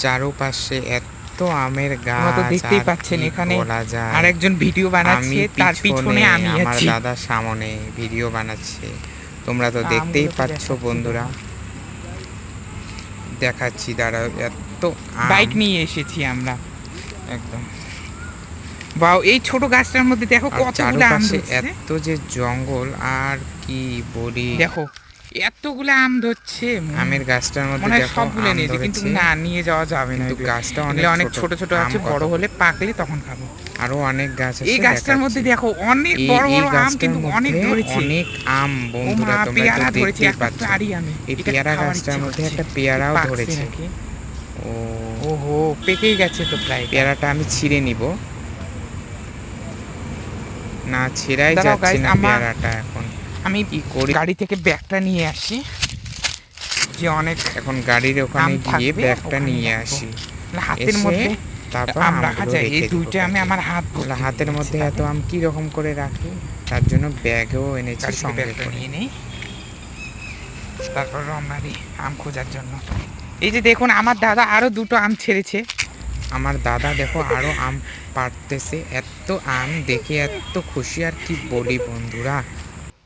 চারপাশে এত আমের তোমরা তো গাছ, দেখতেই আর পাচ্ছেন কি এখানে বলা যায়। আরেকজন ভিডিও বানাচ্ছে, তার পিছনে আমি আমার আছি। দাদা সামনে ভিডিও বানাচ্ছে, তোমরা তো দেখতেই আমগুলোকে পাচ্ছ দেখাচ্ছি বন্ধুরা। তোমার। দেখাচ্ছি, দাঁড়াও। এত আম, বাইক নিয়ে এসেছি আমরা। একদম। বাও, এই ছোট গাছটার মধ্যে দেখো আর কতগুলো আম চারপাশে ধরছে। এত যে জঙ্গল, আর কি বলি। দেখো এতগুলো আম ধরছে, আমের গাছটার মধ্যে মনে হয় দেখো সবগুলো আম নিয়েছে, কিন্তু ধরেছে, না নিয়ে যাওয়া যাবে না। কিন্তু এগুলো গাছটা এগুলো অনেক ছোট। ছোট ছোট আম আছে, বড় কতগুলো, হলে পাকলে তখন খাবো। আরো অনেক গাছ এই আছে, গাছটার মধ্যে দেখাচ্ছি। দেখো অনেক এই বড় এই বড় আম, গাছটার কিন্তু অনেক মধ্যে ধরেছে। অনেক আম ও মা, বন্ধুরা, তোমরা তো পেয়ারা ধরেছে, দেখতেই একটা পাচ্ছ। পারি আমি। এই এটা পেয়ারা খাওয়ার গাছটার ইচ্ছে মধ্যে করছে। একটা এ পেয়ারাও পাকছে ধরেছে। নাকি? ও, ওহো, পেকেই গেছে তো প্রায় এটা। পেয়ারাটা আমি ছিঁড়ে নিব। না, ছেঁড়াই দাঁড়াও যাচ্ছে গাইস, না পেয়ারাটা। এখন আমি কি করি? গাড়ি থেকে ব্যাগটা নিয়ে আসি, যে অনেক এখন গাড়ির ওখানে আম গিয়ে থাকবে ব্যাগটা ওখানে নিয়ে রাখবো। আসি, হাতের এসে মধ্যে তারপর আম রাখা আমগুলো যায়, এই রেখে দিব দুইটা আমি ব্যাগে। আমার হাত তাহলে ভর্তি হাতের করে মধ্যে নিচ্ছি এত তাহলে। আম কি রকম করে রাখি, তার জন্য ব্যাগও এনেছি গাড়ি থেকে সঙ্গে ব্যাগটা করে। নিয়ে নেই, তারপর রওনা দিই আম খোঁজার জন্য। এই যে দেখুন, আমার দাদা আরো দুটো আম ছেড়েছে। আমার দাদা দেখো আরো আম পাড়তেছে। এত আম দেখে এত খুশি, আর কি বলি বন্ধুরা।